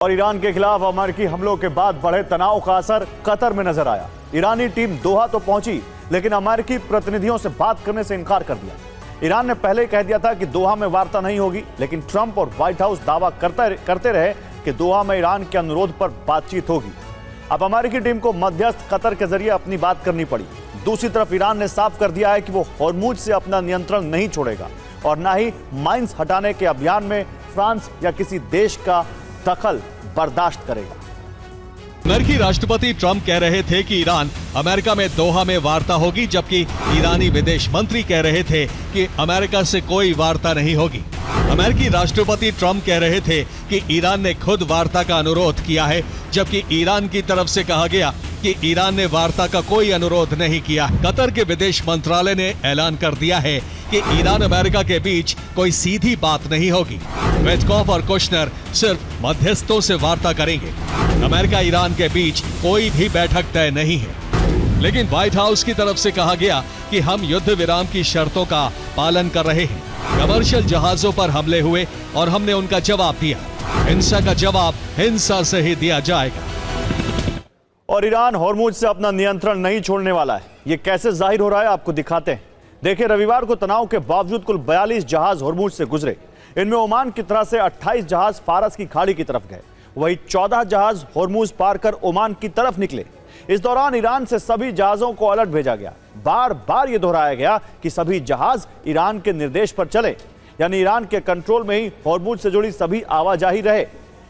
और ईरान के खिलाफ अमेरिकी हमलों के बाद बढ़े तनाव का असर कतर में नजर आया। ईरानी टीम दोहा तो पहुंची, लेकिन अमेरिकी प्रतिनिधियों से बात करने से इनकार कर दिया। ईरान ने पहले ही कह दिया था कि दोहा में वार्ता नहीं होगी, लेकिन ट्रंप और व्हाइट हाउस दावा करते रहे कि दोहा में ईरान के अनुरोध पर बातचीत होगी। अब अमेरिकी टीम को मध्यस्थ कतर के जरिए अपनी बात करनी पड़ी। दूसरी तरफ ईरान ने साफ कर दिया है कि वो होर्मुज से अपना नियंत्रण नहीं छोड़ेगा और न ही माइंस हटाने के अभियान में फ्रांस या किसी देश का दखल बर्दाश्त करेगा। अमेरिकी राष्ट्रपति ट्रंप कह रहे थे कि ईरान अमेरिका में दोहा में वार्ता होगी, जबकि ईरानी विदेश मंत्री कह रहे थे कि अमेरिका से कोई वार्ता नहीं होगी। अमेरिकी राष्ट्रपति ट्रंप कह रहे थे कि ईरान ने खुद वार्ता का अनुरोध किया है, जबकि ईरान की तरफ से कहा गया कि ईरान ने वार्ता का कोई अनुरोध नहीं किया। कतर के विदेश मंत्रालय ने ऐलान कर दिया है कि ईरान अमेरिका के बीच कोई सीधी बात नहीं होगी। विटकॉफ और कुशनर सिर्फ मध्यस्थों से वार्ता करेंगे। अमेरिका ईरान के बीच कोई भी बैठक तय नहीं है। लेकिन व्हाइट हाउस की तरफ से कहा गया कि हम युद्ध विराम की शर्तों का पालन कर रहे हैं। कमर्शियल जहाजों पर हमले हुए और हमने उनका जवाब दिया। हिंसा का जवाब हिंसा से ही दिया जाएगा। और ईरान होर्मुज से अपना नियंत्रण नहीं छोड़ने वाला है। ये कैसे जाहिर हो रहा है, आपको दिखाते हैं। देखिए, रविवार को तनाव के बावजूद कुल 42 जहाज होर्मुज से गुजरे। इनमें ओमान की तरफ से 28 जहाज फारस की खाड़ी की तरफ गए, वही 14 जहाज होर्मुज पार कर ओमान की तरफ निकले। इस दौरान ईरान से सभी जहाजों को अलर्ट भेजा गया। बार बार यह दोहराया गया कि सभी जहाज ईरान के निर्देश पर चले, यानी ईरान के कंट्रोल में ही होर्मुज से जुड़ी सभी आवाजाही रहे।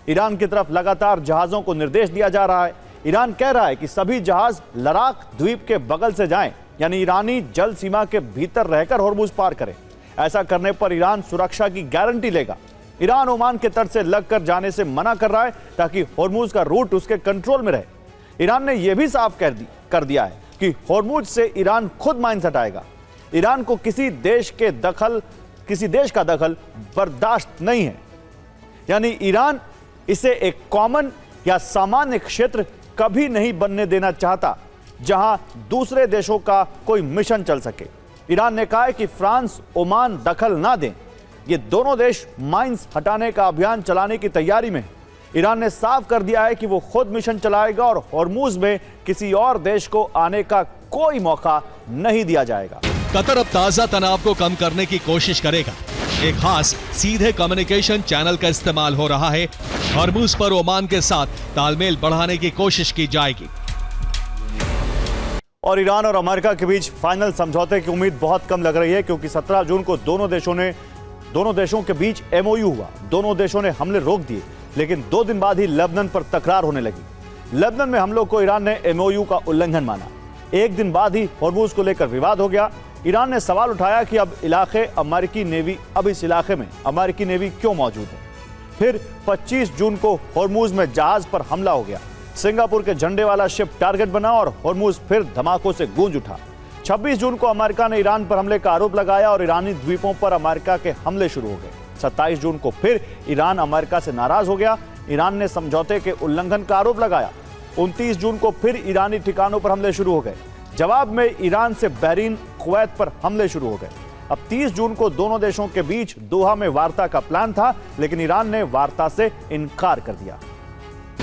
ईरान की तरफ लगातार जहाजों को निर्देश दिया जा रहा है। ईरान कह रहा है कि सभी जहाज लड़ाक द्वीप के बगल से जाएं, यानी ईरानी जल सीमा के भीतर रहकर होर्मुज पार करें। ऐसा करने पर ईरान सुरक्षा की गारंटी लेगा। ईरान ओमान के तट से लगकर जाने से मना कर रहा है ताकि होर्मुज का रूट उसके कंट्रोल में रहे। ईरान ने यह भी साफ कर दिया है कि होर्मुज से ईरान खुद माइंस हटाएगा। ईरान को किसी देश का दखल बर्दाश्त नहीं है, यानी ईरान इसे एक कॉमन या सामान्य क्षेत्र कभी नहीं बनने देना चाहता जहां दूसरे देशों का कोई मिशन चल सके। ईरान ने कहा है कि फ्रांस, ओमान दखल ना दें। ये दोनों देश माइंस हटाने का अभियान चलाने की तैयारी में हैं। ईरान ने साफ कर दिया है कि वो खुद मिशन चलाएगा और होर्मुज में किसी और देश को आने का कोई मौका नहीं दिया जाएगा। कतर अब ताजा तनाव को कम करने की कोशिश करेगा। एक खास सीधे कम्युनिकेशन चैनल का इस्तेमाल हो रहा है। होर्मुज पर ओमान के साथ तालमेल बढ़ाने की कोशिश की जाएगी। और ईरान और अमेरिका के बीच फाइनल समझौते की उम्मीद बहुत कम लग रही है, क्योंकि 17 जून को दोनों देशों के बीच एमओयू हुआ। दोनों देशों ने हमले रोक दिए, लेकिन 2 दिन बाद ही लेबनान पर तकरार होने लगी। लेबनान में हमलों को ईरान ने एमओयू का उल्लंघन माना। एक दिन बाद ही होर्मुज को लेकर विवाद हो गया। ईरान ने सवाल उठाया कि अब इस इलाके में अमेरिकी नेवी क्यों मौजूद है। फिर 25 जून को होर्मुज में जहाज पर हमला हो गया। सिंगापुर के झंडे वाला शिप टारगेट बना और होर्मुज फिर धमाकों से गूंज उठा। 26 जून को अमेरिका ने ईरान पर हमले का आरोप लगाया और ईरानी द्वीपों पर अमेरिका के हमले शुरू हो गए। 27 जून को फिर ईरान अमेरिका से नाराज हो गया। ईरान ने समझौते के उल्लंघन का आरोप लगाया। 29 जून को फिर ईरानी ठिकानों पर हमले शुरू हो गए। जवाब में ईरान से बहरीन, कुवैत पर हमले शुरू हो गए। अब 30 जून को दोनों देशों के बीच दोहा में वार्ता का प्लान था, लेकिन ईरान ने वार्ता से इनकार कर दिया।